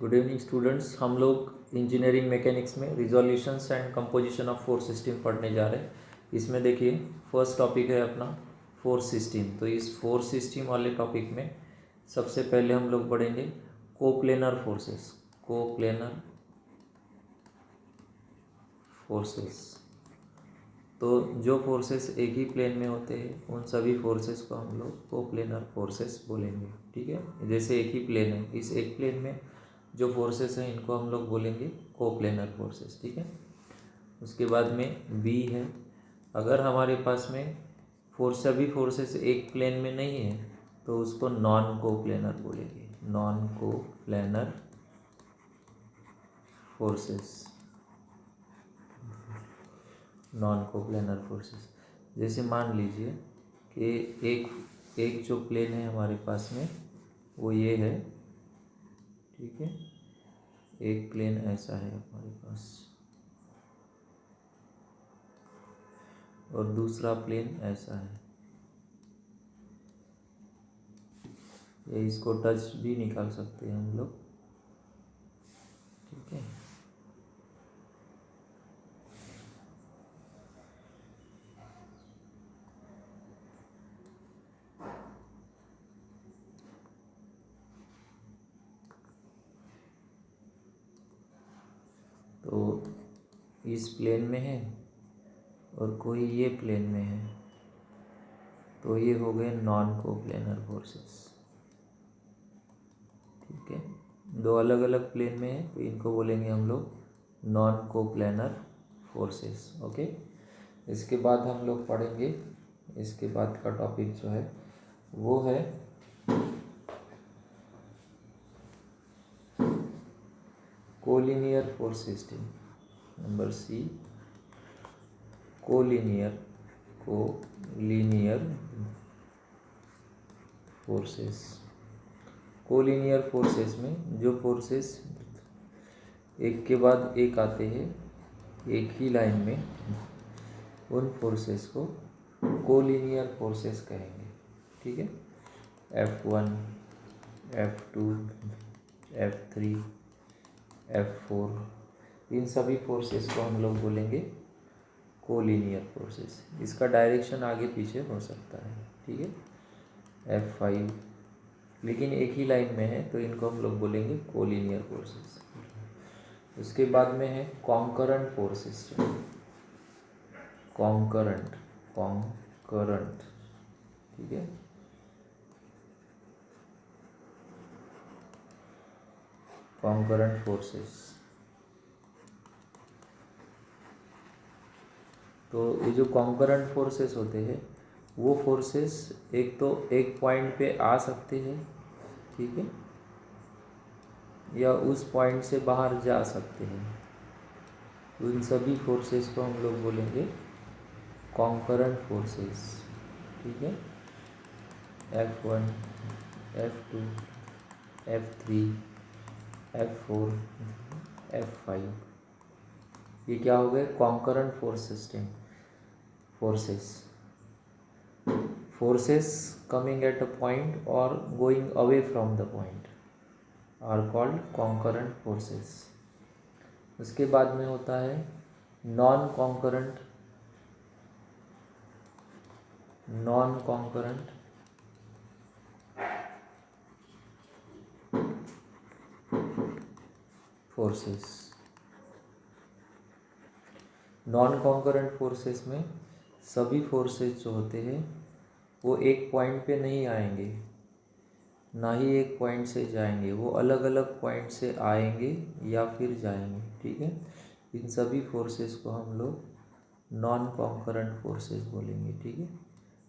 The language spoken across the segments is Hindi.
Good evening students. हम लोग इंजीनियरिंग मैकेनिक्स में resolutions and composition of force system पढ़ने जा रहे हैं। इसमें देखिए फर्स्ट टॉपिक है अपना फोर्स सिस्टम। तो इस फोर्स सिस्टम वाले टॉपिक में सबसे पहले हम लोग पढ़ेंगे कोप्लेनर फोर्सेस। कोप्लेनर फोर्सेस तो जो फोर्सेस एक ही प्लेन में होते हैं उन सभी फोर्सेस को हम लोग कोप्लेनर फोर्सेस बोलेंगे। ठीक है, जैसे एक ही प्लेन है, इस एक प्लेन में जो फोर्सेस हैं इनको हम लोग बोलेंगे कोप्लेनर फोर्सेस। ठीक है, उसके बाद में बी है, अगर हमारे पास में सभी फोर्सेस एक प्लेन में नहीं है तो उसको नॉन कोप्लेनर बोलेंगे। Non coplanar forces, non coplanar forces. जैसे मान लीजिए कि एक एक जो प्लेन है हमारे पास में वो ये है। ठीक है, एक प्लेन ऐसा है हमारे पास और दूसरा प्लेन ऐसा है। या इसको टच भी निकाल सकते हैं हम लोग। ठीक है, तो इस प्लेन में है और कोई ये प्लेन में है, तो ये हो गए नॉन कोप्लेनर फोर्सेस। ठीक है, दो अलग अलग प्लेन में है तो इनको बोलेंगे हम लोग नॉन कोप्लेनर फोर्सेस। ओके, इसके बाद हम लोग पढ़ेंगे, इसके बाद का टॉपिक जो है वो है collinear force system. Number C, collinear forces. Collinear forces में जो फोर्सेस एक के बाद एक आते हैं एक ही लाइन में, उन फोर्सेस को कोलिनियर फोर्सेस कहेंगे। ठीक है, F1, F2, F3, F4, इन सभी फोर्सेस को हम लोग बोलेंगे कोलिनियर फोर्सेस। इसका डायरेक्शन आगे पीछे हो सकता है। ठीक है, F5, लेकिन एक ही लाइन में है तो इनको हम लोग बोलेंगे कोलिनियर फोर्सेस। उसके बाद में है कॉन्करेंट फोर्स सिस्टम। कॉन्करेंट, ठीक है, कॉन्करेंट फोर्सेस। तो ये जो कॉन्करेंट फोर्सेस होते हैं वो फोर्सेस एक तो एक पॉइंट पे आ सकते हैं, ठीक है, या उस पॉइंट से बाहर जा सकते हैं। उन सभी फोर्सेस को हम लोग बोलेंगे कॉन्करेंट फोर्सेस। ठीक है, F1, F2, F3, F4, F5, ये क्या हो गए concurrent force system. Forces coming at a point or going away from the point are called concurrent forces. उसके बाद में होता है non concurrent forces. Non concurrent forces में सभी फोर्सेस जो होते हैं वो एक पॉइंट पे नहीं आएंगे, ना ही एक पॉइंट से जाएंगे, वो अलग अलग पॉइंट से आएंगे या फिर जाएंगे। ठीक है, इन सभी फोर्सेस को हम लोग नॉन कॉन्करेंट फोर्सेस बोलेंगे। ठीक है,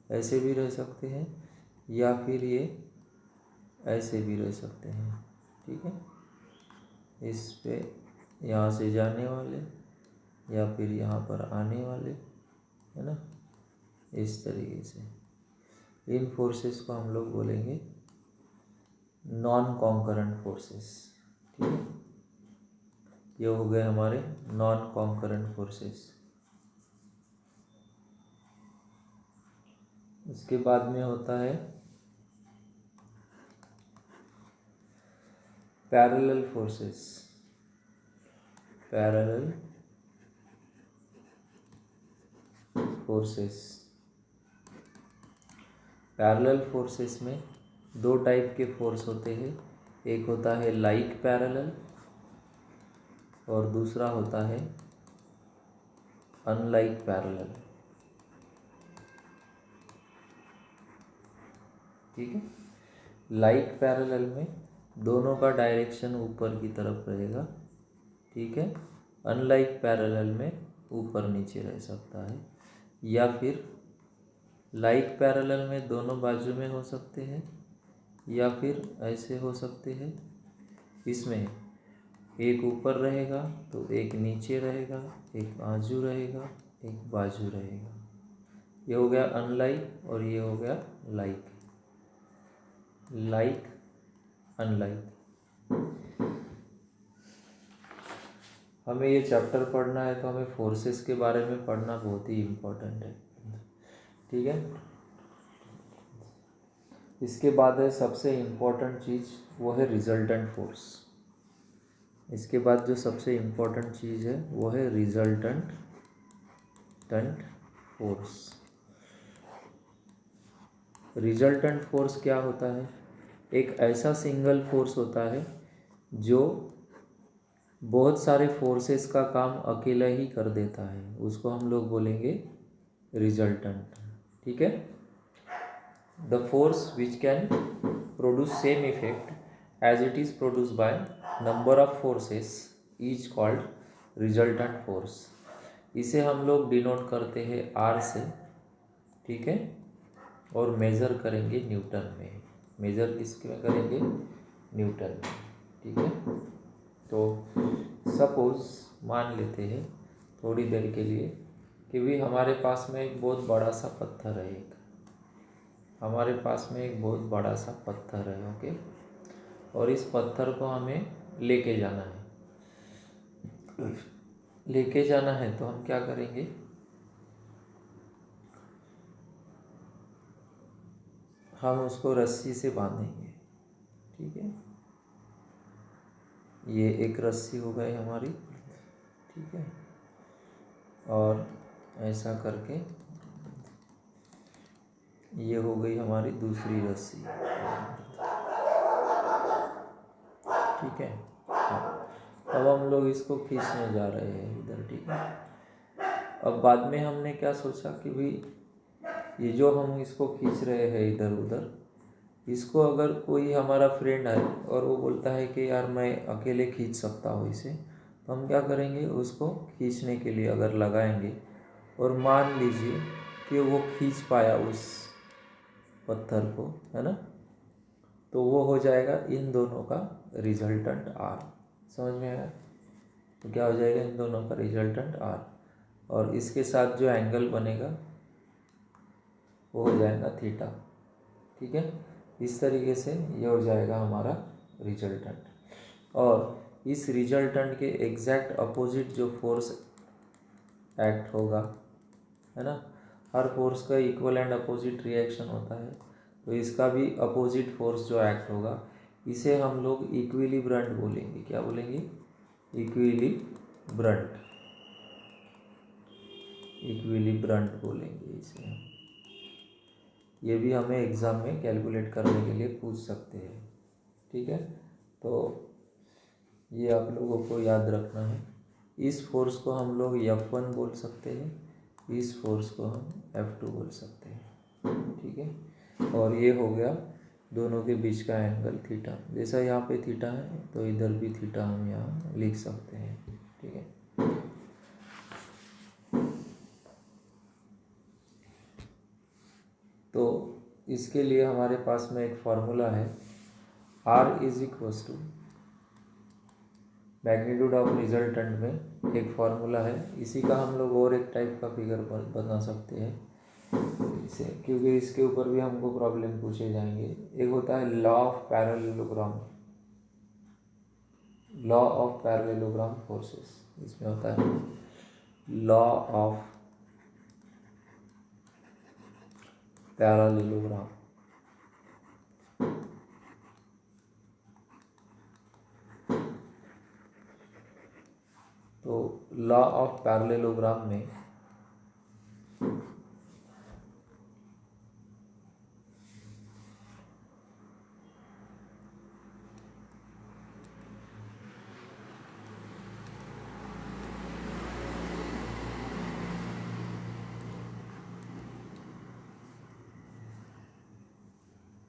ऐसे भी रह सकते हैं या फिर ये ऐसे भी रह सकते हैं। ठीक है, इस पे यहाँ से जाने वाले या फिर यहाँ पर आने वाले, है ना, इस तरीके से इन फोर्सेस को हम लोग बोलेंगे नॉन कॉन्करेंट फोर्सेस। ठीक है, ये हो गए हमारे नॉन कॉन्करेंट फोर्सेस। उसके बाद में होता है parallel forces, parallel forces, parallel forces में दो टाइप के फोर्स होते हैं, एक होता है लाइक पैरेलल और दूसरा होता है अनलाइक पैरेलल। ठीक है, लाइक पैरेलल में दोनों का डायरेक्शन ऊपर की तरफ रहेगा। ठीक है, अनलाइक पैरेलल में ऊपर नीचे रह सकता है, या फिर लाइक पैरेलल में दोनों बाजू में हो सकते हैं, या फिर ऐसे हो सकते हैं, इसमें एक ऊपर रहेगा तो एक नीचे रहेगा, एक आजू रहेगा, एक बाजू रहेगा। ये हो गया अनलाइक और ये हो गया लाइक, लाइक अनलाइक। हमें ये चैप्टर पढ़ना है तो हमें फोर्सेस के बारे में पढ़ना बहुत ही इम्पोर्टेंट है। ठीक है, इसके बाद है सबसे इम्पोर्टेंट चीज़, वो है रिजल्टेंट फोर्स। इसके बाद जो सबसे इम्पोर्टेंट चीज़ है वो है रिजल्टेंट फोर्स। रिजल्टेंट फोर्स क्या होता है? एक ऐसा सिंगल फोर्स होता है जो बहुत सारे फोर्सेस का काम अकेला ही कर देता है, उसको हम लोग बोलेंगे रिजल्टेंट। ठीक है, the force which can produce same effect as it is produce by number of forces is called resultant force. इसे हम लोग डिनोट करते हैं आर से। ठीक है, और मेज़र करेंगे न्यूटन में। मेज़र किसमें करेंगे? न्यूटन में। ठीक है, तो सपोज मान लेते हैं थोड़ी देर के लिए कि भी हमारे पास में एक बहुत बड़ा सा पत्थर है, हमारे पास में एक बहुत बड़ा सा पत्थर है। ओके, और इस पत्थर को हमें लेके जाना है। लेके जाना है तो हम क्या करेंगे? हम उसको रस्सी से बांधेंगे। ठीक है, ये एक रस्सी हो गई हमारी। ठीक है, और ऐसा करके ये हो गई हमारी दूसरी रस्सी। ठीक है, अब हम लोग इसको खींचने जा रहे हैं इधर। ठीक है, अब बाद में हमने क्या सोचा कि भाई ये जो हम इसको खींच रहे हैं इधर उधर, इसको अगर कोई हमारा फ्रेंड है और वो बोलता है कि यार मैं अकेले खींच सकता हूँ इसे, तो हम क्या करेंगे? उसको खींचने के लिए अगर लगाएंगे और मान लीजिए कि वो खींच पाया उस पत्थर को, है ना, तो वो हो जाएगा इन दोनों का रिजल्टेंट आर। समझ में आया? तो क्या हो जाएगा? इन दोनों का रिजल्टेंट आर, और इसके साथ जो एंगल बनेगा वो हो जाएगा थीटा। ठीक है, इस तरीके से ये हो जाएगा हमारा रिजल्टेंट। और इस रिजल्टेंट के एग्जैक्ट अपोजिट जो फोर्स एक्ट होगा, है ना, हर फोर्स का इक्वल एंड अपोजिट रिएक्शन होता है, तो इसका भी अपोजिट फोर्स जो एक्ट होगा, इसे हम लोग इक्विलिब्रंट बोलेंगे। क्या बोलेंगे? इक्विलिब्रंट, इक्विलिब्रंट बोलेंगे इसे। ये भी हमें एग्ज़ाम में कैलकुलेट करने के लिए पूछ सकते हैं। ठीक है, तो ये आप लोगों को याद रखना है। इस फोर्स को हम लोग F1 बोल सकते हैं, इस फोर्स को हम F2 बोल सकते हैं। ठीक है, और ये हो गया दोनों के बीच का एंगल थीटा। जैसा यहाँ पे थीटा है तो इधर भी थीटा हम यहाँ लिख सकते हैं। ठीक है, तो इसके लिए हमारे पास में एक फार्मूला है, R is equals to magnitude of resultant में एक फार्मूला है। इसी का हम लोग और एक टाइप का फिगर बना सकते हैं इसे, क्योंकि इसके ऊपर भी हमको प्रॉब्लम पूछे जाएंगे। एक होता है law of parallelogram, law of parallelogram forces. इसमें होता है लॉ ऑफ पैरेललोग्राम। तो लॉ ऑफ पैरेललोग्राम में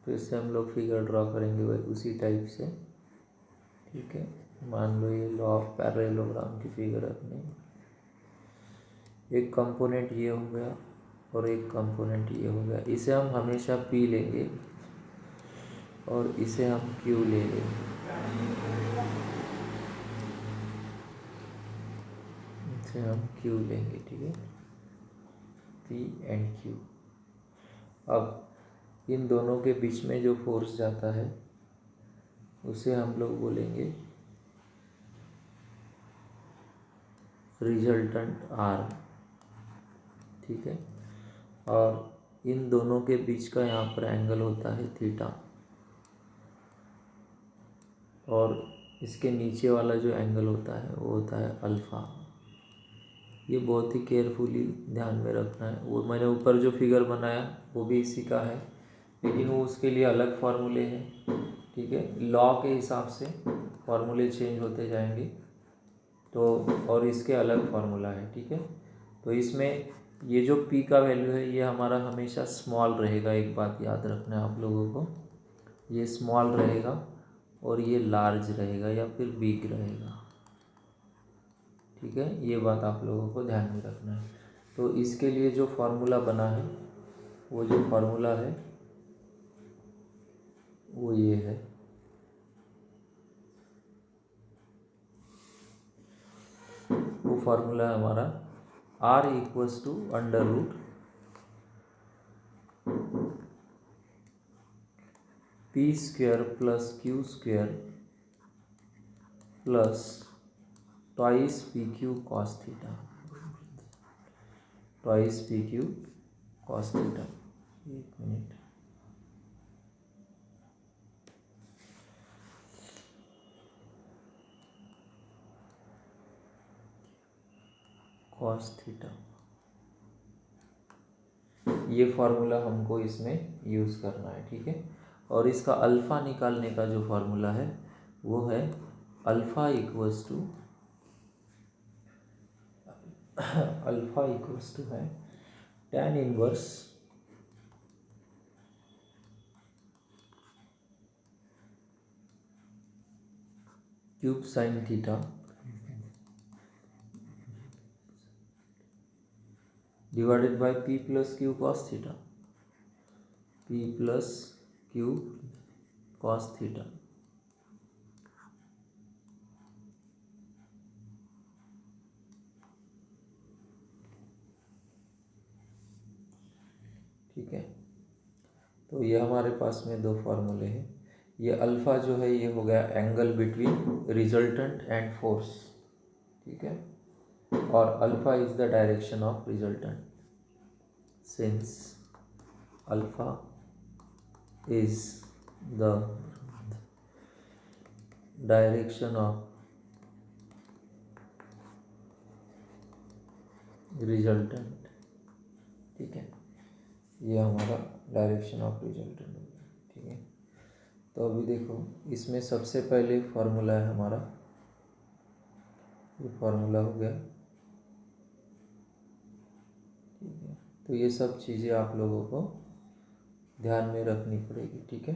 फिर से हम लोग फिगर ड्रॉ करेंगे वही उसी टाइप से, ठीक है। मान लो ये लॉ ऑफ पैरेललोग्राम की फिगर अपनी, एक कंपोनेंट ये हो गया और एक कंपोनेंट ये हो गया। इसे हम हमेशा P लेंगे और इसे हम Q ले लेंगे। इसे हम Q लेंगे, ठीक है, P एंड Q। अब इन दोनों के बीच में जो फोर्स जाता है उसे हम लोग बोलेंगे रिजल्टेंट R, ठीक है। और इन दोनों के बीच का यहाँ पर एंगल होता है थीटा, और इसके नीचे वाला जो एंगल होता है वो होता है अल्फ़ा। ये बहुत ही केयरफुली ध्यान में रखना है। वो मैंने ऊपर जो फिगर बनाया वो भी इसी का है, लेकिन वो उसके लिए अलग फार्मूले हैं, ठीक है। लॉ के हिसाब से फार्मूले चेंज होते जाएंगे, तो और इसके अलग फार्मूला है, ठीक है। तो इसमें ये जो P का वैल्यू है ये हमारा हमेशा स्मॉल रहेगा। एक बात याद रखना है आप लोगों को, ये स्मॉल रहेगा और ये लार्ज रहेगा या फिर बिग रहेगा, ठीक है। ये बात आप लोगों को ध्यान में रखना है। तो इसके लिए जो फार्मूला बना है, वो जो फार्मूला है वो ये है, वो फार्मूला है हमारा R equals to under root P square plus Q square plus twice PQ cos theta, twice PQ cos theta. एक मिनट, कॉस थीटा, ये फार्मूला हमको इसमें यूज़ करना है, ठीक है। और इसका अल्फ़ा निकालने का जो फार्मूला है वो है alpha equals to alpha equals to है tan inverse Q sine theta divided by P plus Q cos theta, P plus Q cos theta, ठीक है। तो ये हमारे पास में दो फार्मूले हैं। ये अल्फ़ा जो है ये हो गया angle between resultant and force, ठीक है। और alpha is the direction of resultant, since alpha is the direction of resultant, ठीक है। ये हमारा डायरेक्शन ऑफ रिजल्टेंट हो गया, ठीक है। तो अभी देखो इसमें सबसे पहले फार्मूला है हमारा, ये फार्मूला हो गया, ठीक है। तो ये सब चीज़ें आप लोगों को ध्यान में रखनी पड़ेगी, ठीक है।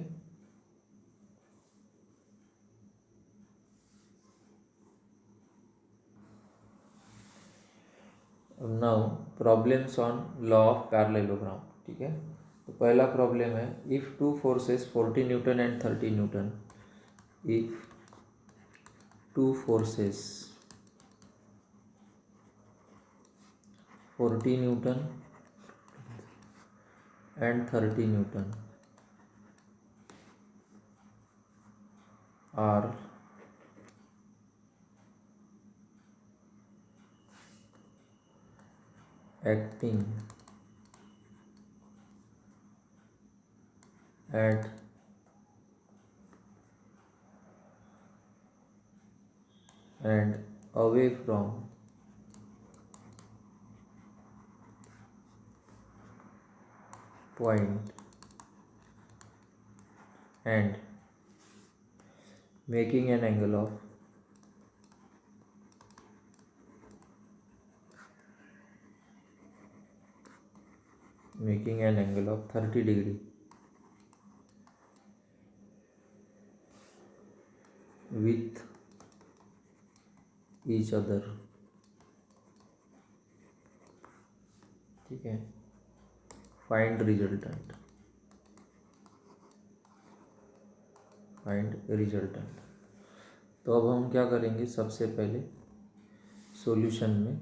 Now problems on law of parallelogram, ठीक है। तो पहला प्रॉब्लम है if two forces 40 Newton and 30 Newton, if two forces 40 Newton and 30 Newton are acting at and away from point and making an angle of 30 degree with each other। ठीक है, फाइंड रिजल्टेंट। तो अब हम क्या करेंगे, सबसे पहले सॉल्यूशन में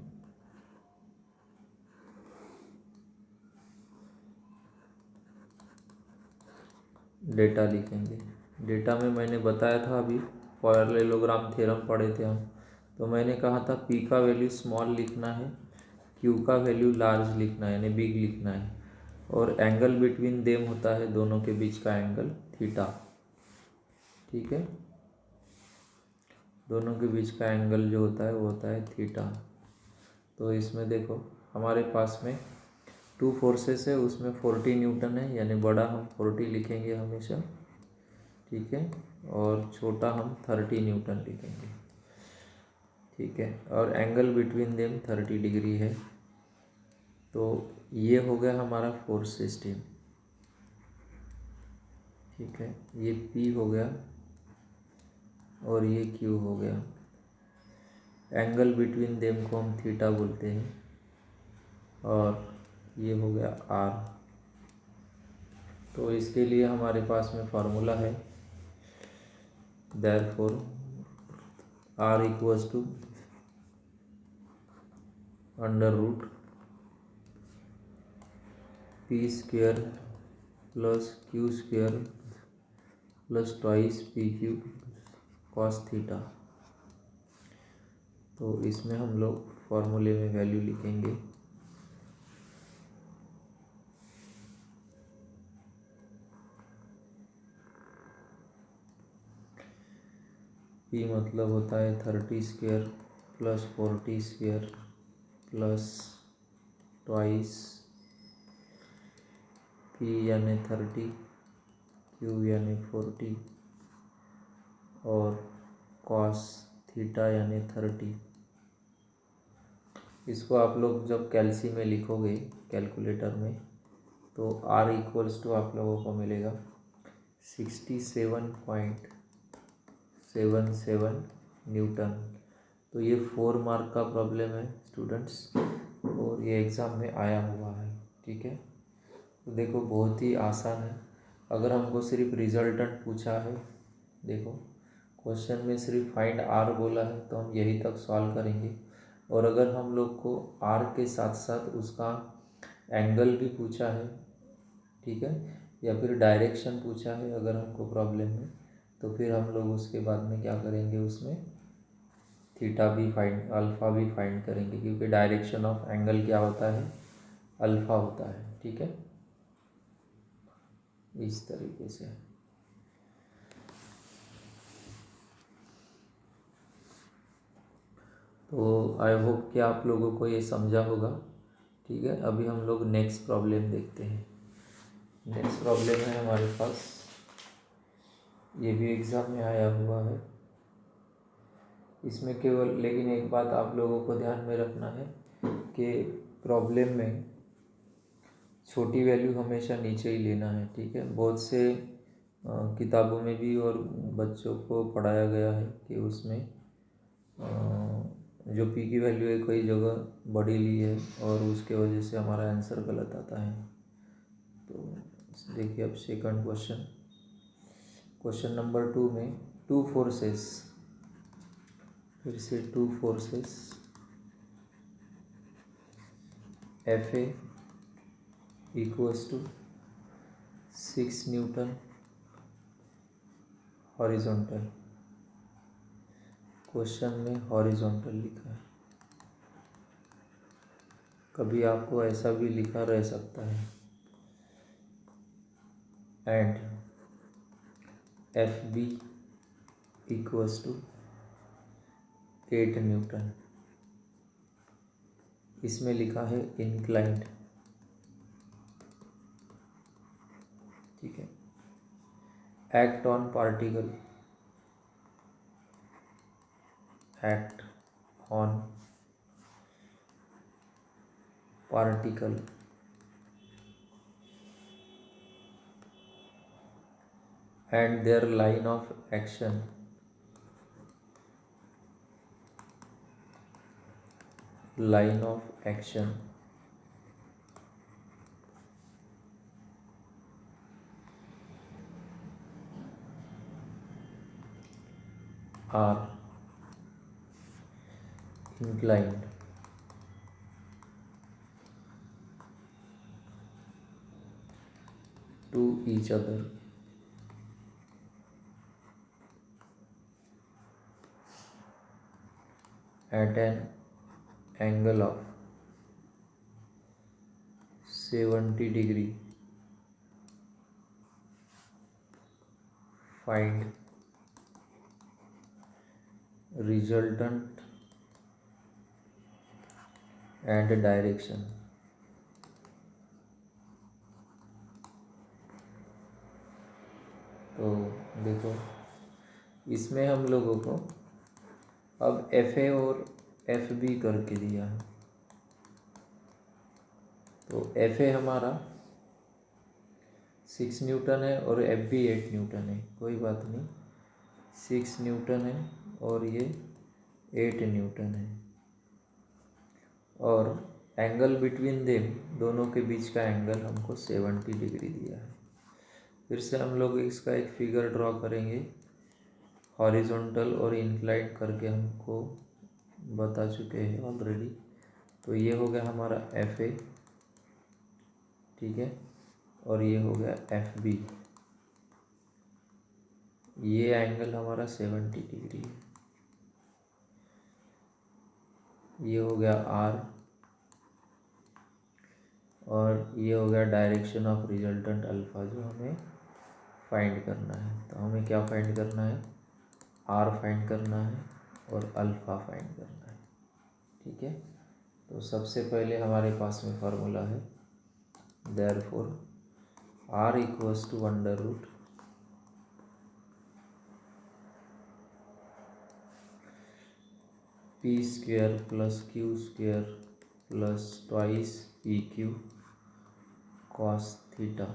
डेटा लिखेंगे। डेटा में मैंने बताया था, अभी पैरेललोग्राम थ्योरम पढ़े थे हम, तो मैंने कहा था पी का वैल्यू स्मॉल लिखना है, क्यू का वैल्यू लार्ज लिखना है यानी बिग लिखना है, और एंगल बिटवीन देम होता है दोनों के बीच का एंगल थीटा। ठीक है, दोनों के बीच का एंगल जो होता है वो होता है थीटा। तो इसमें देखो हमारे पास में 2 फोर्सेस है, उसमें 40 न्यूटन है, यानी बड़ा हम 40 लिखेंगे हमेशा। ठीक है, और छोटा हम 30 न्यूटन लिखेंगे। ठीक है, और एंगल बिटवीन देम 30 डिग्री है। तो ये हो गया हमारा फोर्स सिस्टम। ठीक है, ये P हो गया और ये Q हो गया। एंगल बिटवीन देम को हम थीटा बोलते हैं, और ये हो गया R। तो इसके लिए हमारे पास में फार्मूला है, therefore R equals to under root P square plus Q square plus twice PQ cos theta. तो इसमें हम लोग फॉर्मूले में वैल्यू लिखेंगे। P मतलब होता है 30 square plus 40 square plus twice P यानी 30, Q यानी 40 और कॉस थीटा यानी 30। इसको आप लोग जब कैलसी में लिखोगे कैलकुलेटर में, तो R इक्वल्स टू आप लोगों को मिलेगा 67.77 न्यूटन। तो ये 4 मार्क का प्रॉब्लम है स्टूडेंट्स, और ये एग्ज़ाम में आया हुआ है। ठीक है, तो देखो बहुत ही आसान है। अगर हमको सिर्फ रिजल्टेंट पूछा है, देखो क्वेश्चन में सिर्फ फाइंड R बोला है, तो हम यही तक सॉल्व करेंगे। और अगर हम लोग को R के साथ साथ उसका एंगल भी पूछा है, ठीक है, या फिर डायरेक्शन पूछा है अगर हमको प्रॉब्लम में, तो फिर हम लोग उसके बाद में क्या करेंगे, उसमें थीटा भी फाइंड, अल्फ़ा भी फाइंड करेंगे, क्योंकि डायरेक्शन ऑफ एंगल क्या होता है, अल्फ़ा होता है। ठीक है, इस तरीके से। तो आई होप कि आप लोगों को ये समझा होगा। ठीक है, अभी हम लोग नेक्स्ट प्रॉब्लम देखते हैं। नेक्स्ट प्रॉब्लम है हमारे पास, ये भी एग्ज़ाम में आया हुआ है। इसमें केवल लेकिन एक बात आप लोगों को ध्यान में रखना है कि प्रॉब्लम में छोटी वैल्यू हमेशा नीचे ही लेना है। ठीक है, बहुत से किताबों में भी और बच्चों को पढ़ाया गया है कि उसमें जो P की वैल्यू है कई जगह बड़ी ली है, और उसके वजह से हमारा आंसर गलत आता है। तो देखिए अब सेकंड क्वेश्चन, क्वेश्चन नंबर 2 में 2 फोर्सेस, फिर से 2 forces FA equals to 6 newton horizontal. Question में हॉरिजॉन्टल लिखा है, कभी आपको ऐसा भी लिखा रह सकता है, and FB equals to 8 newton. इसमें लिखा है inclined, act on particle, act on particle, and their line of action, line of action are inclined to each other at an angle of 70 degree. Find resultant and direction. तो देखो, इसमें हम लोगों को अब एफ ए और एफ बी करके दिया है। तो एफ ए हमारा 6 न्यूटन है और एफ बी 8 न्यूटन है, कोई बात नहीं, 6 न्यूटन है और ये 8 न्यूटन है। और एंगल बिटवीन देम, दोनों के बीच का एंगल हमको 70 डिग्री दिया है। फिर से हम लोग इसका एक फिगर ड्रॉ करेंगे, हॉरिजॉन्टल और इंक्लाइंड करके हमको बता चुके हैं ऑलरेडी। तो ये हो गया हमारा एफ ए, ठीक है, और ये हो गया एफ बी। ये एंगल हमारा 70 डिग्री है। ये हो गया आर, और ये हो गया डायरेक्शन ऑफ रिजल्टेंट अल्फा जो हमें फाइंड करना है। तो हमें क्या फाइंड करना है, आर फाइंड करना है और अल्फा फाइंड करना है, ठीक है। तो सबसे पहले हमारे पास में फार्मूला है, therefore R equals to under root P square plus Q square plus twice P Q cos theta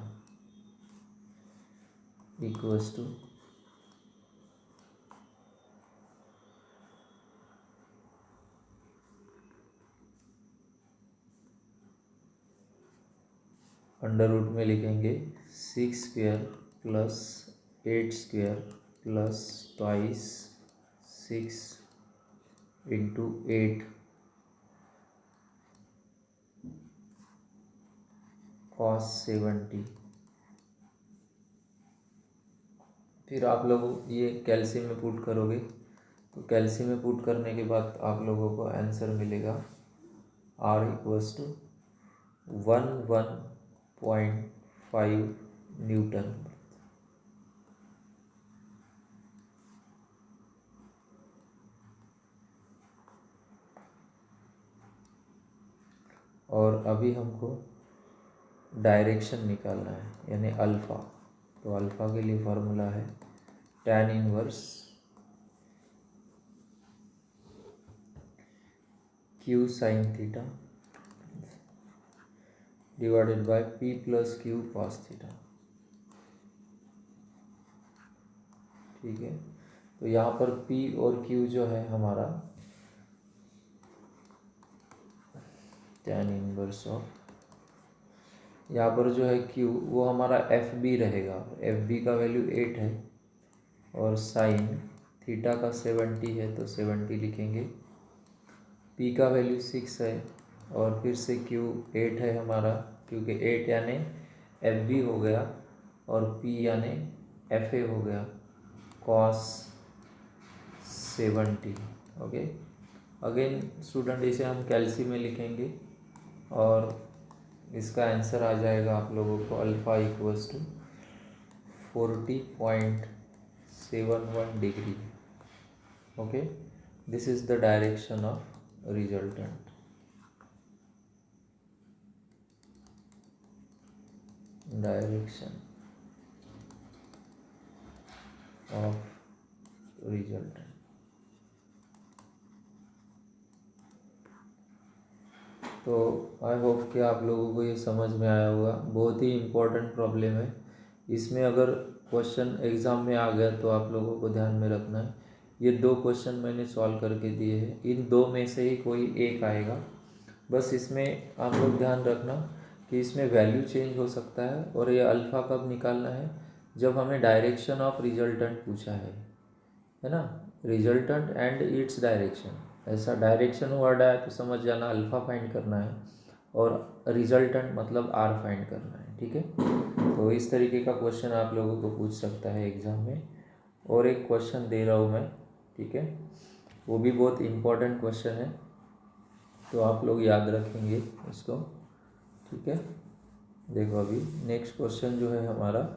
equals to under root में लिखेंगे 6 square plus 8 square plus twice 6 into 8 cos 70। फिर आप लोग ये कैल्शियम में पुट करोगे, तो कैल्शियम में पुट करने के बाद आप लोगों को आंसर मिलेगा आर इक्वल्स टू 11.5 न्यूटन। और अभी हमको डायरेक्शन निकालना है, यानी अल्फ़ा। तो अल्फ़ा के लिए फार्मूला है tan inverse q sign theta divided by p plus Q cos theta, ठीक है। तो यहाँ पर p और q जो है हमारा tan इनवर्स ऑफ, यहाँ पर जो है q वो हमारा एफ बी रहेगा, एफ बी का वैल्यू 8 है और साइन थीटा का 70 है तो 70 लिखेंगे। p का वैल्यू 6 है और फिर से q 8 है हमारा, क्योंकि 8 यानी एफ बी हो गया और p यानी एफ ए हो गया, कॉस 70। ओके, अगेन स्टूडेंट इसे हम कैल्सी में लिखेंगे और इसका आंसर आ जाएगा आप लोगों को alpha equals to 40.71 degree. Okay, this is the direction of resultant. Direction of resultant. तो आई होप कि आप लोगों को ये समझ में आया होगा। बहुत ही इम्पोर्टेंट प्रॉब्लम है। इसमें अगर क्वेश्चन एग्ज़ाम में आ गया तो आप लोगों को ध्यान में रखना है, ये 2 क्वेश्चन मैंने सॉल्व करके दिए हैं, इन 2 में से ही कोई एक आएगा। बस इसमें आप लोग ध्यान रखना कि इसमें वैल्यू चेंज हो सकता है, और ये अल्फ़ा कब निकालना है, जब हमें डायरेक्शन ऑफ रिजल्टेंट पूछा है ना। रिजल्टेंट एंड इट्स डायरेक्शन, ऐसा डायरेक्शन वर्ड आया तो समझ जाना अल्फ़ा फाइंड करना है, और रिजल्टेंट मतलब आर फाइंड करना है। ठीक है, तो इस तरीके का क्वेश्चन आप लोगों को पूछ सकता है एग्ज़ाम में। और एक क्वेश्चन दे रहा हूँ मैं, ठीक है, वो भी बहुत इम्पोर्टेंट क्वेश्चन है, तो आप लोग याद रखेंगे इसको। ठीक है, देखो अभी नेक्स्ट क्वेश्चन जो है हमारा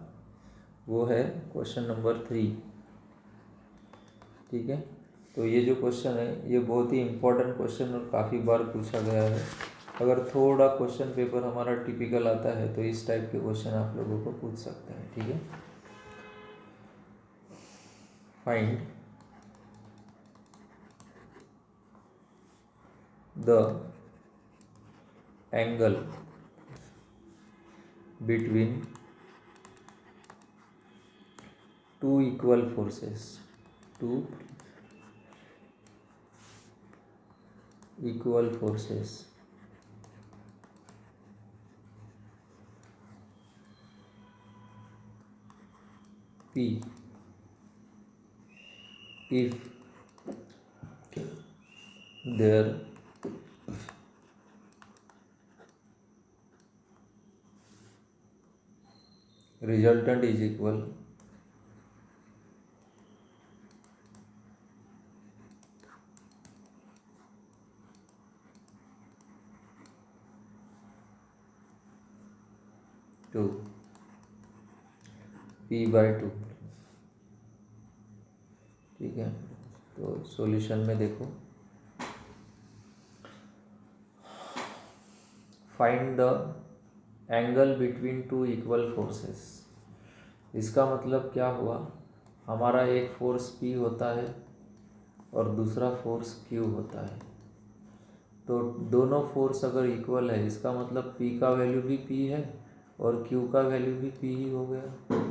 वो है क्वेश्चन नंबर 3। ठीक है, तो ये जो क्वेश्चन है ये बहुत ही इम्पोर्टेंट क्वेश्चन और काफ़ी बार पूछा गया है। अगर थोड़ा क्वेश्चन पेपर हमारा टिपिकल आता है तो इस टाइप के क्वेश्चन आप लोगों को पूछ सकते हैं। ठीक है, find the angle between two equal forces, two equal forces P if their resultant is equal to P/2। ठीक है, तो सॉल्यूशन में देखो, find the angle between two equal forces. इसका मतलब क्या हुआ, हमारा एक फोर्स P होता है और दूसरा फोर्स Q होता है, तो दोनों फोर्स अगर इक्वल है इसका मतलब P का वैल्यू भी P है और Q का वैल्यू भी P ही हो गया,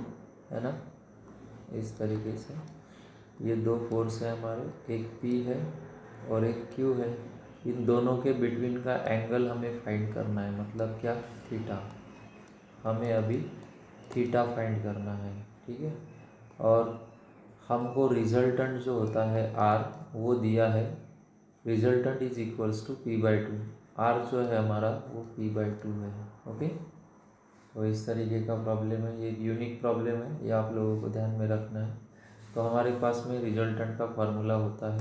है ना। इस तरीके से ये 2 फोर्स है हमारे, एक P है और एक Q है। इन दोनों के बिटवीन का एंगल हमें फाइंड करना है, मतलब क्या, थीटा। हमें अभी थीटा फाइंड करना है। ठीक है, और हमको रिजल्टेंट जो होता है R वो दिया है, resultant is equals to P/2। R जो है हमारा वो P/2 है। ओके, तो इस तरीके का प्रॉब्लम है, ये यूनिक प्रॉब्लम है, ये आप लोगों को ध्यान में रखना है। तो हमारे पास में रिजल्टेंट का फार्मूला होता है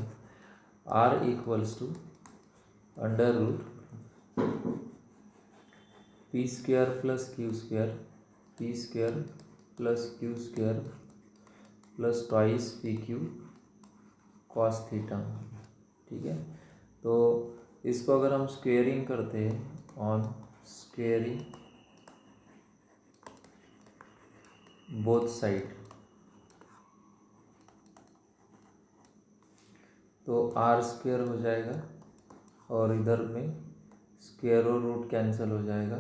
R equals to under root P square plus Q square, P square plus Q square plus twice PQ cos theta. ठीक है, तो इसको अगर हम स्क्वेयरिंग करते हैं, ऑन स्क्वेयरिंग बोथ साइड, तो R स्क्वेयर हो जाएगा और इधर में स्क्वेयर और रूट कैंसिल हो जाएगा,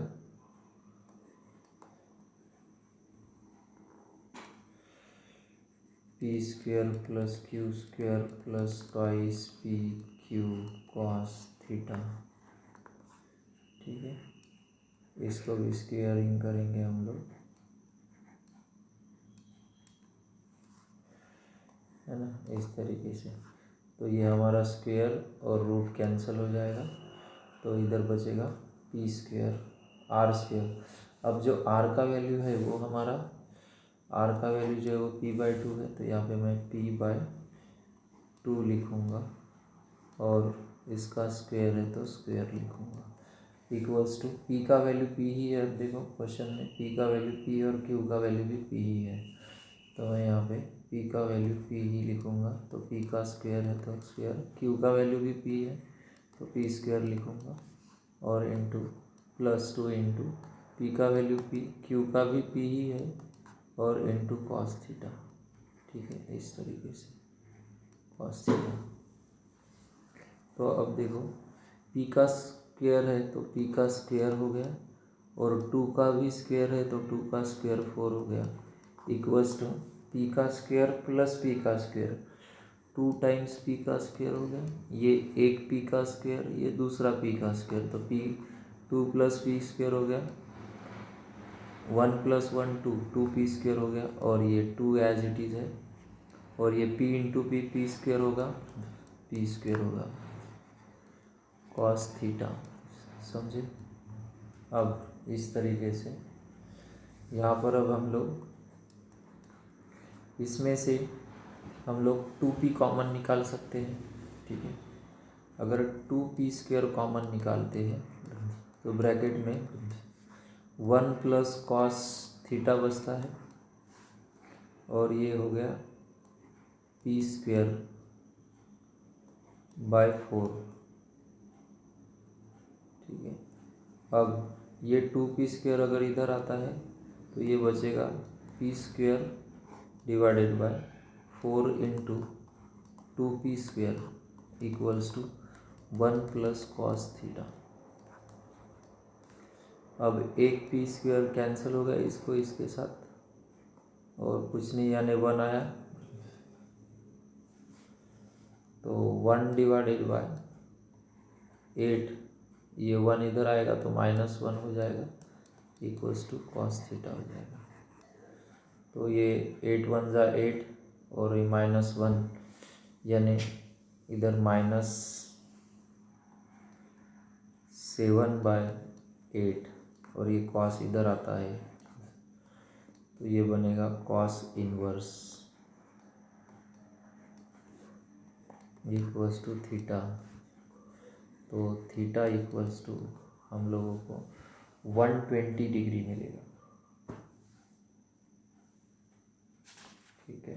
P square plus Q square plus twice PQ cos theta. ठीक है, इसको भी स्क्वेयरिंग करेंगे हम लोग, है ना, इस तरीके से। तो ये हमारा स्क्वेयर और रूट कैंसिल हो जाएगा, तो इधर बचेगा P स्क्वेयर R स्क्वेयर। अब जो R का वैल्यू है वो हमारा, R का वैल्यू जो है वो P/2 है, तो यहाँ पे मैं P/2 लिखूँगा, और इसका स्क्वेयर है तो स्क्वेयर लिखूँगा, इक्वल्स टू P का वैल्यू P ही है। देखो क्वेश्चन में P का वैल्यू P और Q का वैल्यू भी P ही है, तो मैं यहाँ पे P का वैल्यू P ही लिखूँगा, तो P का स्क्वायर है तो स्क्वायर, Q का वैल्यू भी P है तो P स्क्वायर लिखूँगा, और इंटू +2 इंटू P का वैल्यू P, Q का भी P ही है, और इंटू कॉस थीटा। ठीक है, इस तरीके से cos थीटा। तो अब देखो p का स्क्वायर है तो p का स्क्वायर हो गया, और 2 का भी स्क्वायर है तो 2 का स्क्वायर 4 हो गया, इक्वल्स टू p का स्क्वायर प्लस p का स्क्वायर, 2 टाइम्स p का स्क्वायर हो गया, ये एक p का स्क्वायर, ये दूसरा p का स्क्वायर, तो p 2 प्लस p स्क्वायर हो गया, 1 प्लस 1 2 p स्क्वायर हो गया, और ये 2 एज इट इज़ है, और ये p इंटू p स्क्वायर होगा, p स्क्वायर होगा cos थीटा। समझे? अब इस तरीके से यहाँ पर अब हम लोग इसमें से हम लोग 2p कॉमन निकाल सकते हैं। ठीक है, अगर 2p स्क्वायर कॉमन निकालते हैं तो ब्रैकेट में 1 प्लस कॉस थीटा बचता है, और ये हो गया p स्क्वायर बाय 4। ठीक है, अब ये 2p स्क्वायर अगर इधर आता है तो ये बचेगा p square divided by 4 into 2p square equals to 1 plus cos theta. अब एक p स्क्वायर कैंसिल हो गया इसको इसके साथ, और कुछ नहीं यानी 1 आया, तो 1 डिवाइडेड बाय 8, ये 1 इधर आएगा तो -1 हो जाएगा, इक्वल्स टू कॉस थीटा हो जाएगा। तो ये 8 1 जा 8, और ये -1 यानी इधर -7/8, और ये कॉस इधर आता है तो ये बनेगा cos inverse equals to theta. तो थीटा इक्वल्स टू हम लोगों को 120 डिग्री मिलेगा। ठीक है,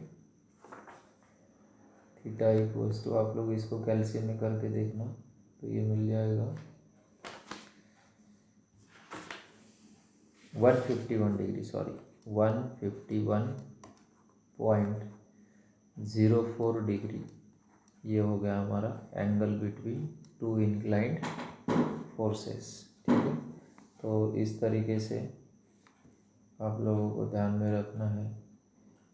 थीटा इक्वल्स टू, आप लोग इसको कैल्शियम में करके देखना तो ये मिल जाएगा 151 डिग्री, सॉरी 151.04 डिग्री। ये हो गया हमारा एंगल बिटवीन 2 इंक्लाइंड फोर्सेस। ठीक है, तो इस तरीके से आप लोगों को ध्यान में रखना है,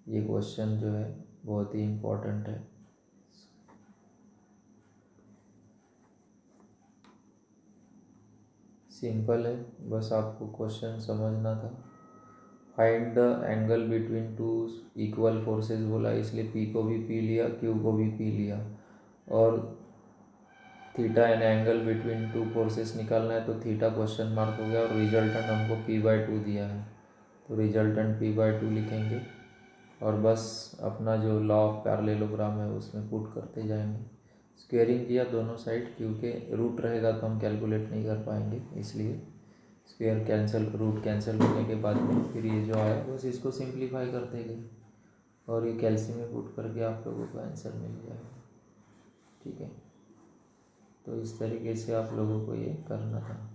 ये क्वेश्चन जो है बहुत ही इम्पोर्टेंट है। सिंपल है, बस आपको क्वेश्चन समझना था। Find the angle between 2 equal forces बोला, इसलिए P को भी P लिया, Q को भी P लिया, और theta and angle between 2 forces निकालना है तो थीटा क्वेश्चन मार्क हो गया, और रिजल्टेंट हमको P/2 दिया है तो रिजल्टेंट P/2 लिखेंगे, और बस अपना जो लॉ ऑफ पैरेललोग्राम है उसमें पुट करते जाएंगे। स्क्वेयरिंग किया दोनों साइड, क्योंकि रूट रहेगा तो हम कैलकुलेट नहीं कर पाएंगे, इसलिए स्क्वेयर कैंसिल, रूट कैंसिल होने के बाद में फिर ये जो आया बस इसको सिंप्लीफाई करते गए, और ये कैल्शियम में पुट करके आप लोगों को आंसर मिल जाएगा। ठीक है, तो इस तरीके से आप लोगों को ये करना था।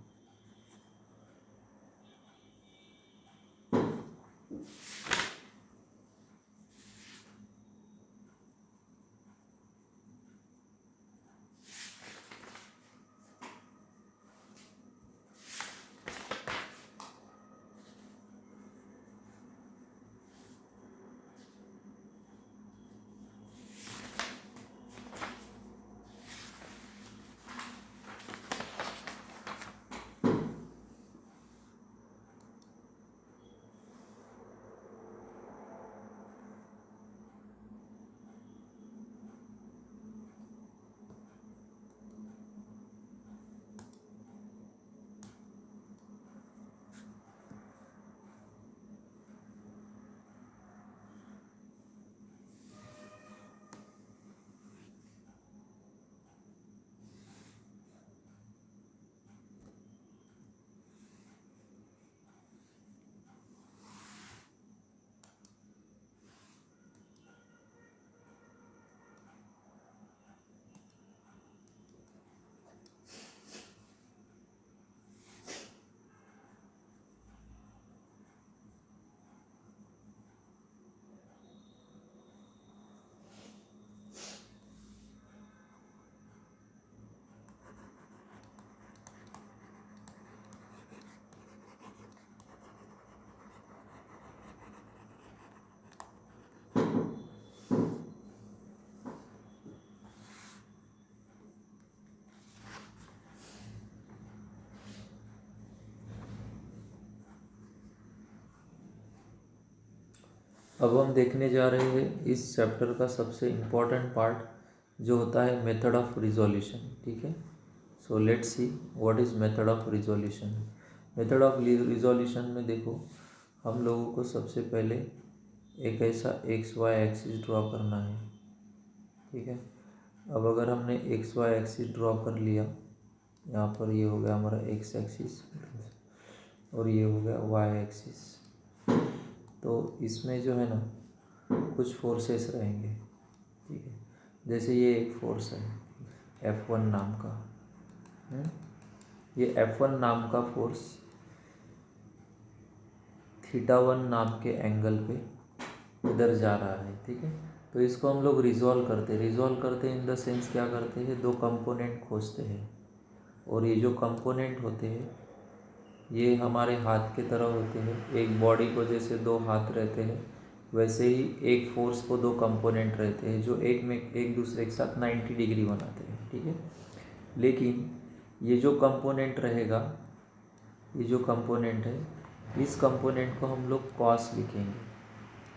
अब हम देखने जा रहे हैं इस चैप्टर का सबसे इम्पोर्टेंट पार्ट जो होता है मेथड ऑफ रिजोल्यूशन। ठीक है, so let's see what is method of resolution. Method of resolution में देखो, हम लोगों को सबसे पहले एक ऐसा एक्स वाई एक्सिस ड्रॉ करना है। ठीक है, अब अगर हमने एक्स वाई एक्सिस ड्रॉ कर लिया, यहाँ पर ये हो गया हमारा एक्स एक्सिस और ये हो गया वाई एक्सिस, तो इसमें जो है ना कुछ फोर्सेस रहेंगे। ठीक है, जैसे ये एक फोर्स है F1 नाम का। ये F1 नाम का फोर्स θ1 नाम के एंगल पे इधर जा रहा है। ठीक है, तो इसको हम लोग रिजॉल्व करते इन द सेंस क्या करते हैं, दो कंपोनेंट खोजते हैं, और ये जो कंपोनेंट होते हैं ये हमारे हाथ के तरह होते हैं। एक बॉडी को जैसे दो हाथ रहते हैं वैसे ही एक फोर्स को दो कंपोनेंट रहते हैं जो एक दूसरे के साथ 90 डिग्री बनाते हैं। ठीक है, लेकिन ये जो कंपोनेंट रहेगा, ये जो कंपोनेंट है, इस कंपोनेंट को हम लोग कॉस लिखेंगे।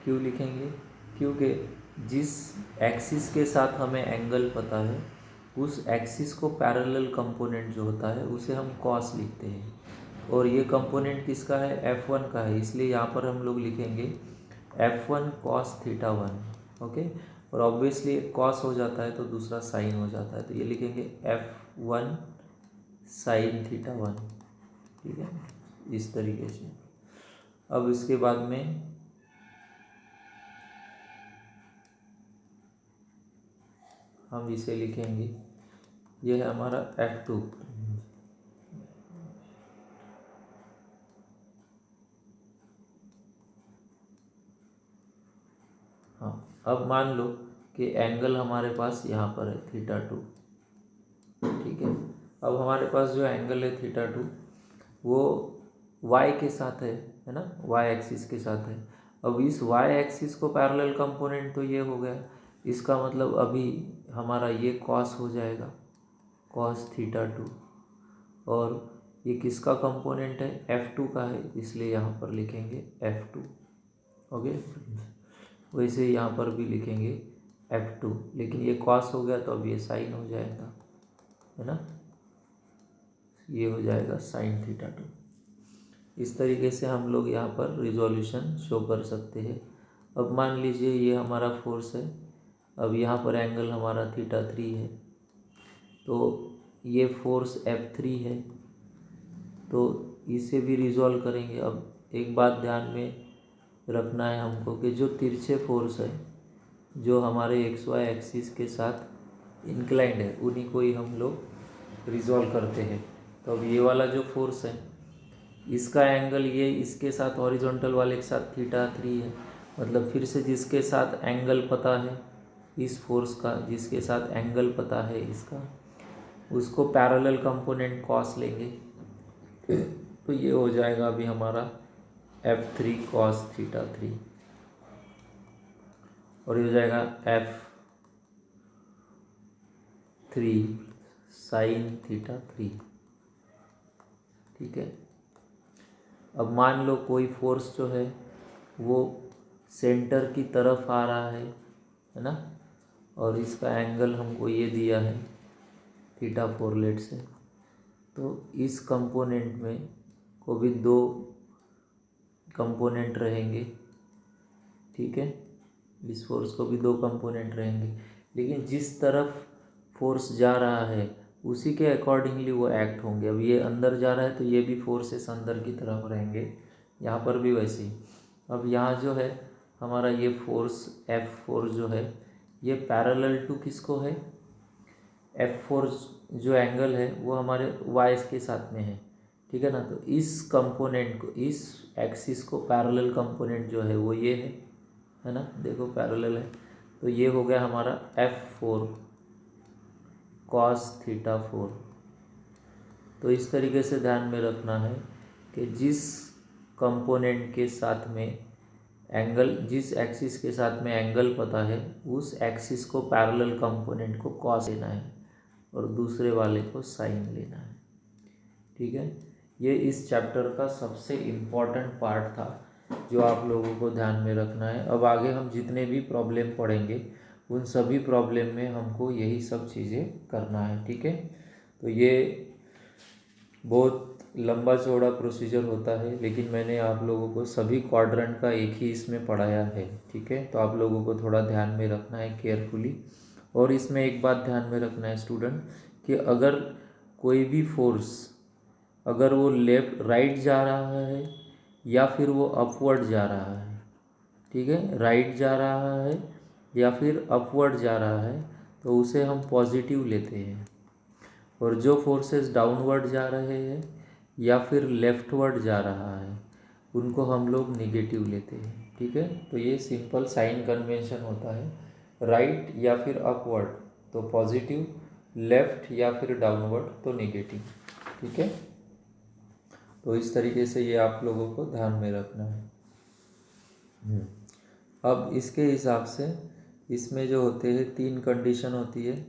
क्यों लिखेंगे, क्योंकि जिस एक्सिस के साथ हमें एंगल पता है उस एक्सिस को पैरेलल कंपोनेंट जो होता है उसे हम कॉस लिखते हैं, और ये कंपोनेंट किसका है, F1 का है, इसलिए यहाँ पर हम लोग लिखेंगे F1 cos θ1। ओके, और ऑब्वियसली एक कॉस हो जाता है तो दूसरा साइन हो जाता है, तो ये लिखेंगे F1 sin θ1। ठीक है, इस तरीके से। अब इसके बाद में हम इसे लिखेंगे, यह है हमारा F2। हाँ, अब मान लो कि एंगल हमारे पास यहाँ पर है θ2। ठीक है, अब हमारे पास जो एंगल है θ2 वो y के साथ है ना, y एक्सिस के साथ है। अब इस y एक्सिस को पैरेलल कंपोनेंट तो ये हो गया, इसका मतलब अभी हमारा ये कॉस हो जाएगा, कॉस θ2, और ये किसका कंपोनेंट है, F2 का है, इसलिए यहाँ पर लिखेंगे F2। ओके, वैसे यहाँ पर भी लिखेंगे F2, लेकिन ये कॉस हो गया तो अब ये साइन हो जाएगा, है ना, ये हो जाएगा साइन θ2। इस तरीके से हम लोग यहाँ पर रिजोल्यूशन शो कर सकते हैं। अब मान लीजिए ये हमारा फोर्स है, अब यहाँ पर एंगल हमारा θ3 है, तो ये फोर्स F3 है, तो इसे भी रिजॉल्व करेंगे। अब एक बात ध्यान में रखना है हमको कि जो तिरछे फोर्स है जो हमारे XY एक्सिस के साथ इंक्लाइंड है उन्हीं को ही हम लोग रिजॉल्व करते हैं। तो अब ये वाला जो फोर्स है इसका एंगल ये इसके साथ हॉरिजॉन्टल वाले के साथ θ3 है, मतलब फिर से जिसके साथ एंगल पता है इस फोर्स का, जिसके साथ एंगल पता है इसका, उसको पैरेलल कंपोनेंट कॉस लेंगे, तो ये हो जाएगा अभी हमारा F3 cos θ3, और ये हो जाएगा F3 sin θ3। ठीक है, अब मान लो कोई फोर्स जो है वो सेंटर की तरफ आ रहा है ना, और इसका एंगल हमको ये दिया है θ4 लेट से, तो इस कंपोनेंट में को भी दो कंपोनेंट रहेंगे। ठीक है, इस फोर्स को भी दो कंपोनेंट रहेंगे, लेकिन जिस तरफ फोर्स जा रहा है उसी के अकॉर्डिंगली वो एक्ट होंगे। अब ये अंदर जा रहा है तो ये भी फोर्सेस अंदर की तरफ रहेंगे, यहाँ पर भी वैसे ही। अब यहाँ जो है हमारा ये फोर्स F4 जो है ये पैरेलल टू किसको है, F4 जो एंगल है वो हमारे y के साथ में है। ठीक है ना, तो इस कंपोनेंट को, इस एक्सिस को पैरेलल कंपोनेंट जो है वो ये है ना, देखो पैरेलल है, तो ये हो गया हमारा F4 cos θ4। तो इस तरीके से ध्यान में रखना है कि जिस कंपोनेंट के साथ में एंगल, जिस एक्सिस के साथ में एंगल पता है उस एक्सिस को पैरेलल कंपोनेंट को कॉस लेना है और दूसरे वाले को साइन लेना है। ठीक है, ये इस चैप्टर का सबसे इम्पोर्टेंट पार्ट था जो आप लोगों को ध्यान में रखना है। अब आगे हम जितने भी प्रॉब्लम पढ़ेंगे उन सभी प्रॉब्लम में हमको यही सब चीज़ें करना है, ठीक है। तो ये बहुत लंबा चौड़ा प्रोसीजर होता है, लेकिन मैंने आप लोगों को सभी क्वाड्रेंट का एक ही इसमें पढ़ाया है, ठीक है। तो आप लोगों को थोड़ा ध्यान में रखना है केयरफुली। और इसमें एक बात ध्यान में रखना है स्टूडेंट, कि अगर कोई भी फोर्स अगर वो लेफ्ट राइट जा रहा है या फिर वो अपवर्ड जा रहा है, ठीक है, राइट जा रहा है या फिर अपवर्ड जा रहा है, तो उसे हम पॉजिटिव लेते हैं। और जो फोर्सेस डाउनवर्ड जा रहे हैं या फिर लेफ्टवर्ड जा रहा है उनको हम लोग निगेटिव लेते हैं, ठीक है। तो ये सिंपल साइन कन्वेंशन होता है। राइट या फिर अपवर्ड तो पॉजिटिव, लेफ्ट या फिर डाउनवर्ड तो निगेटिव, ठीक है। तो इस तरीके से ये आप लोगों को ध्यान में रखना है। अब इसके हिसाब से इसमें जो होते हैं 3 कंडीशन होती है।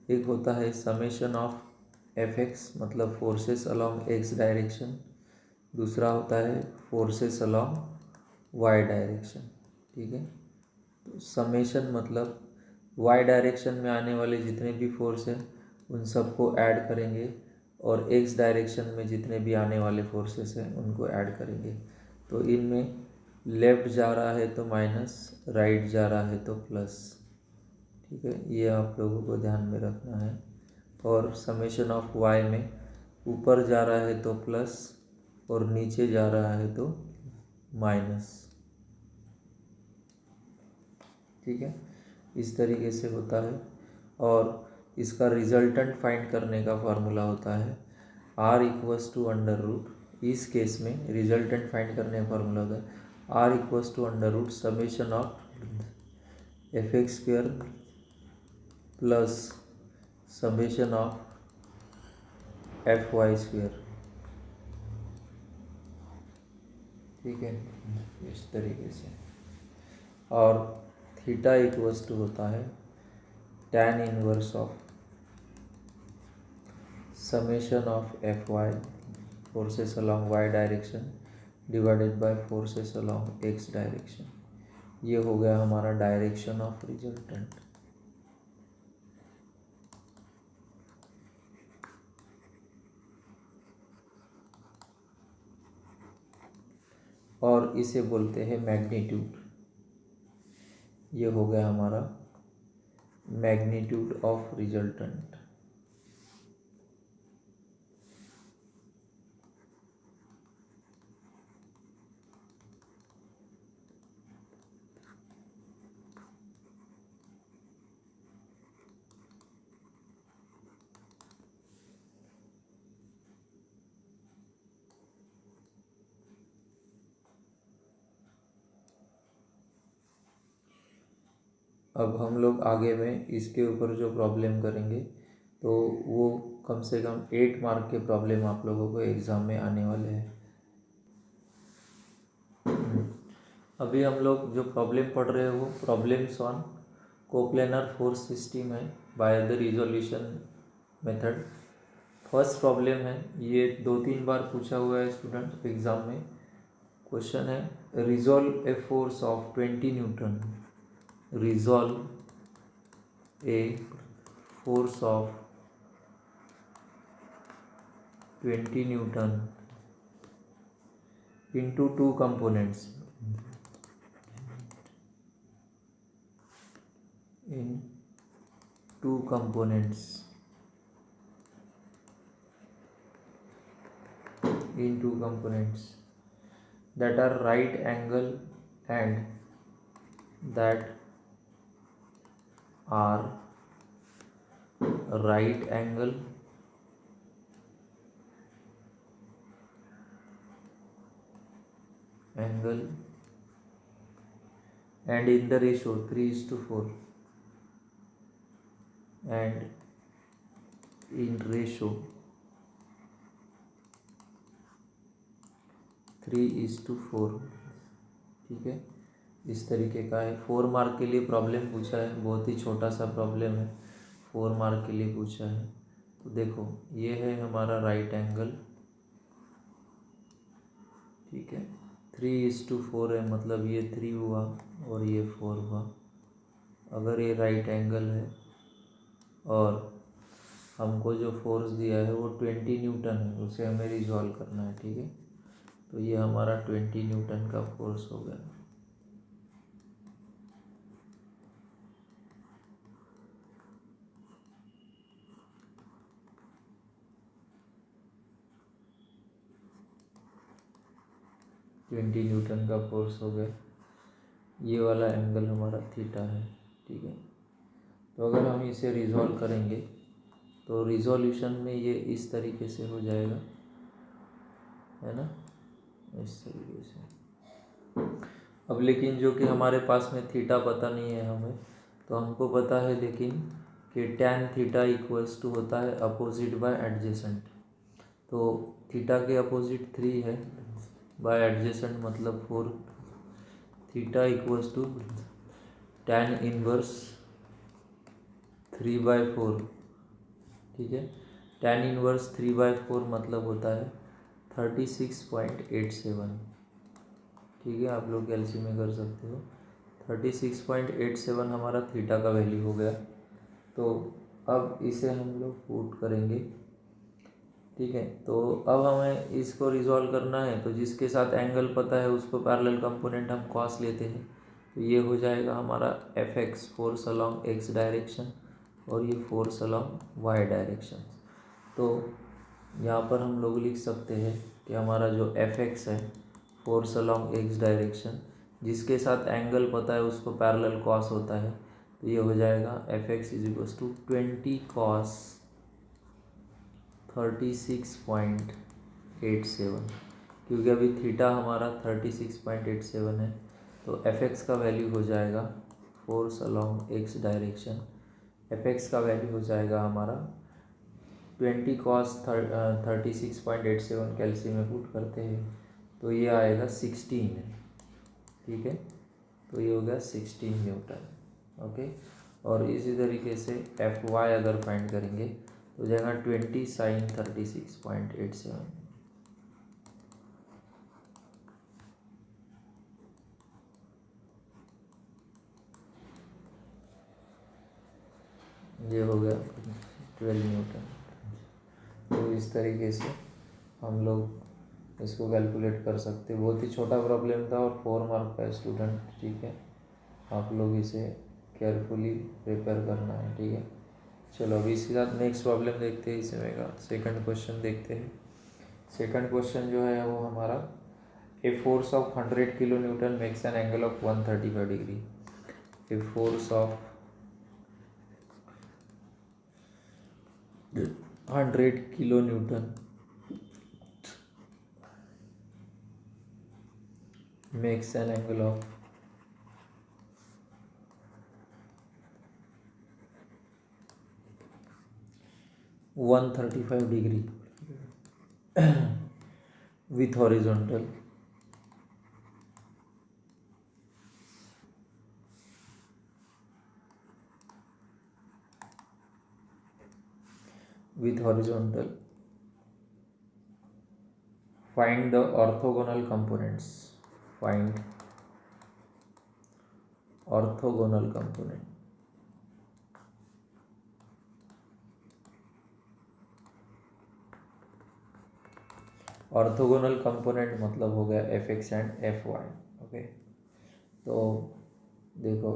एक होता है समेशन ऑफ एफ एक्स, मतलब फोर्सेस अलॉन्ग एक्स डायरेक्शन। दूसरा होता है फोर्सेस अलॉन्ग वाई डायरेक्शन, ठीक है। तो समेशन मतलब वाई डायरेक्शन में आने वाले जितने भी फोर्स हैं उन सबको ऐड करेंगे, और एक्स डायरेक्शन में जितने भी आने वाले फोर्सेस हैं उनको ऐड करेंगे। तो इनमें लेफ़्ट जा रहा है तो माइनस, राइट जा रहा है तो प्लस, ठीक है। ये आप लोगों को ध्यान में रखना है। और समेशन ऑफ वाई में ऊपर जा रहा है तो प्लस और नीचे जा रहा है तो माइनस, ठीक है। इस तरीके से होता है। और इसका रिजल्टेंट फाइंड करने का फार्मूला होता है r equals to under root. इस केस में रिजल्टेंट फाइंड करने का फार्मूला होता है r equals to under root summation of F X square plus summation of F Y square, ठीक है, इस तरीके से। और थीटा इक्वल्स टू होता है tan inverse of summation of F Y forces along Y direction divided by forces along X direction. ये हो गया हमारा डायरेक्शन ऑफ रिजल्टेंट। और इसे बोलते हैं मैग्नीट्यूड। ये हो गया हमारा मैग्नीट्यूड ऑफ रिजल्टेंट। अब हम लोग आगे में इसके ऊपर जो प्रॉब्लम करेंगे तो वो कम से कम 8 मार्क के प्रॉब्लम आप लोगों को एग्ज़ाम में आने वाले हैं। अभी हम लोग जो प्रॉब्लम पढ़ रहे हैं वो problems on coplanar force system है by the resolution method. First problem है, ये 2-3 बार पूछा हुआ है स्टूडेंट एग्ज़ाम में। क्वेश्चन है resolve a force of 20 newton. Resolve a force of 20 newton into 2 components in 2 components in 2 components that are right angle and that are right angle and in the ratio 3:4 and in ratio 3:4, ठीक है। इस तरीके का है। 4 मार्क के लिए प्रॉब्लम पूछा है, बहुत ही छोटा सा प्रॉब्लम है, 4 मार्क के लिए पूछा है। तो देखो ये है हमारा राइट एंगल, ठीक है, 3:4 है, मतलब ये 3 हुआ और ये 4 हुआ। अगर ये राइट एंगल है और हमको जो फोर्स दिया है वो 20 न्यूटन है, उसे हमें रिजॉल्व करना है, ठीक है। तो ये हमारा 20 न्यूटन का फोर्स हो गया। ट्वेंटी न्यूटन का फोर्स हो गया। ये वाला एंगल हमारा थीटा है, ठीक है। तो अगर हम इसे रिजॉल्व करेंगे तो रिजोल्यूशन में ये इस तरीके से हो जाएगा, है ना, इस तरीके से। अब लेकिन जो कि हमारे पास में थीटा पता नहीं है हमें, तो हमको पता है लेकिन कि tan थीटा इक्वल्स टू होता है अपोजिट बाय एडजेसेंट। तो थीटा के अपोजिट 3 है, बाय एडजेसेंट मतलब 4। थीटा इक्वल्स टू tan इनवर्स 3/4, ठीक है। tan इनवर्स 3/4 मतलब होता है 36.87, ठीक है। आप लोग कैलसी में कर सकते हो। 36.87 हमारा थीटा का वैल्यू हो गया। तो अब इसे हम लोग पुट करेंगे, ठीक है। तो अब हमें इसको रिजॉल्व करना है, तो जिसके साथ एंगल पता है उसको पैरेलल कंपोनेंट हम कॉस लेते हैं। तो ये हो जाएगा हमारा Fx, force along X direction, और ये फोर्स अलॉन्ग वाई डायरेक्शन। तो यहाँ पर हम लोग लिख सकते हैं कि हमारा जो Fx है, फोर्स अलॉन्ग एक्स डायरेक्शन, जिसके साथ एंगल पता है उसको पैरेलल कॉस होता है। तो ये हो जाएगा Fx is equals to 20 cos 36.87, क्योंकि अभी थीटा हमारा 36.87 है। तो Fx का वैल्यू हो जाएगा force along X direction, Fx का वैल्यू हो जाएगा हमारा 20 cos 36.87, कैल्सी में पुट करते हैं तो ये आएगा 16, ठीक है। तो ये हो गया 16 न्यूटन, ओके। और इसी तरीके से Fy अगर फाइंड करेंगे तो हो जाएगा 20 sin 36.87। ये हो गया 12 न्यूटन। तो इस तरीके से हम लोग इसको कैलकुलेट कर सकते हैं। बहुत ही छोटा प्रॉब्लम था और 4 मार्क का स्टूडेंट, ठीक है। आप लोग इसे केयरफुली प्रिपेयर करना है, ठीक है। चलो अभी इसके साथ नेक्स्ट प्रॉब्लम देखते हैं, इसमें का सेकंड क्वेश्चन देखते हैं। सेकंड क्वेश्चन जो है वो हमारा ए force of 100 kilo Newton makes an angle of 135 degree. A force of 100 kilo Newton makes an angle of 135 degree with horizontal find the orthogonal components, find orthogonal component। Orthogonal component मतलब हो गया Fx एंड Fy, ओके। तो देखो,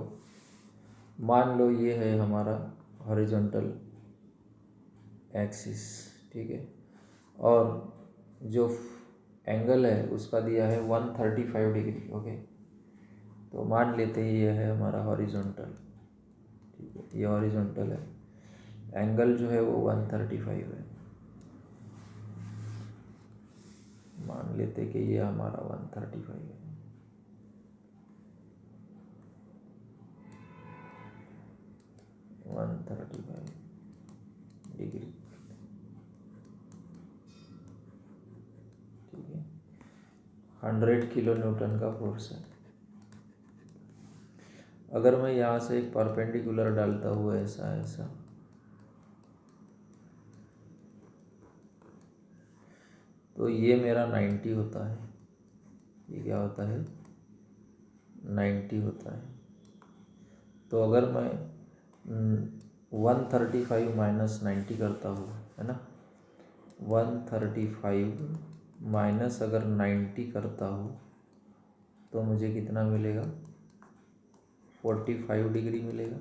मान लो ये है हमारा हॉरिजॉन्टल एक्सिस, ठीक है। और जो एंगल है उसका दिया है 135 डिग्री, ओके। तो मान लेते हैं ये है हमारा हॉरिजॉन्टल, ठीक है। ये हॉरिजॉन्टल है, एंगल जो है वो 135 है। मान लेते कि ये हमारा 135 है। डिग्री, ठीक है। 100 किलो न्यूटन का फोर्स है। अगर मैं यहाँ से एक परपेंडिकुलर डालता हुआ ऐसा ऐसा, तो ये मेरा 90 होता है, ये क्या होता है 90 होता है। तो अगर मैं 135 माइनस 90 करता हूँ, है ना, 135 माइनस अगर 90 करता हूँ तो मुझे कितना मिलेगा 45 डिग्री मिलेगा।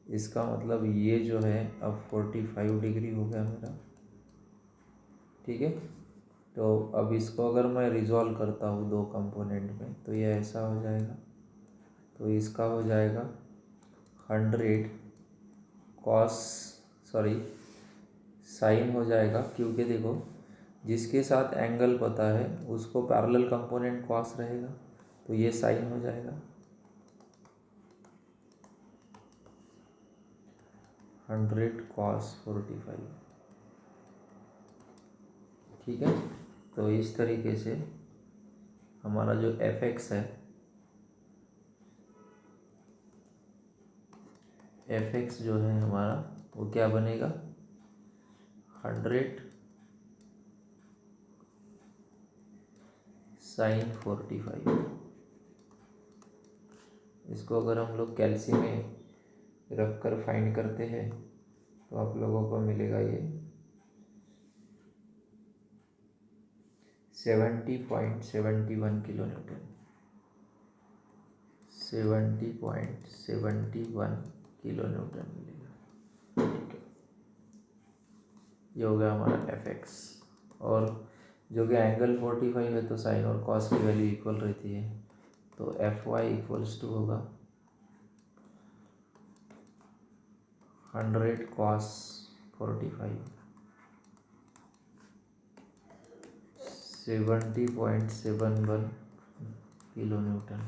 इसका मतलब ये जो है अब 45 डिग्री हो गया मेरा, ठीक है। तो अब इसको अगर मैं रिजॉल्व करता हूँ दो कंपोनेंट में तो ये ऐसा हो जाएगा। तो इसका हो जाएगा 100 कॉस साइन हो जाएगा, क्योंकि देखो जिसके साथ एंगल पता है उसको पैरेलल कंपोनेंट कॉस रहेगा, तो ये साइन हो जाएगा 100 कॉस 45, ठीक है। तो इस तरीके से हमारा जो fx है, fx जो है हमारा वो क्या बनेगा 100 साइन 45। इसको अगर हम लोग कैल्सी में रख कर फाइंड करते हैं तो आप लोगों को मिलेगा ये 70.71 किलो न्यूटन, 70.71 किलो न्यूटन मिलेगा, ठीक है। ये हो गया हमारा fx। और जो कि एंगल 45 है तो साइन और कॉस की वैल्यू इक्वल रहती है, तो fy इक्वल्स टू होगा 100 cos 45 70.71 kilo newton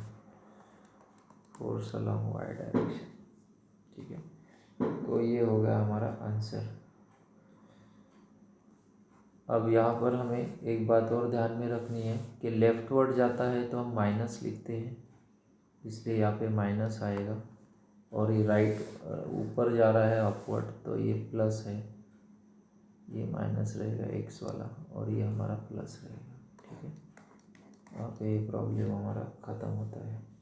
force along Y direction, ठीक है। तो ये हो गया हमारा आंसर। अब यहाँ पर हमें एक बात और ध्यान में रखनी है कि लेफ्टवर्ड जाता है तो हम माइनस लिखते हैं, इसलिए यहाँ पे माइनस आएगा। और ये राइट ऊपर जा रहा है अपवर्ड तो ये प्लस है, ये माइनस रहेगा एक्स वाला, और ये हमारा प्लस रहेगा, ठीक है। यहाँ पे ये प्रॉब्लम हमारा ख़त्म होता है।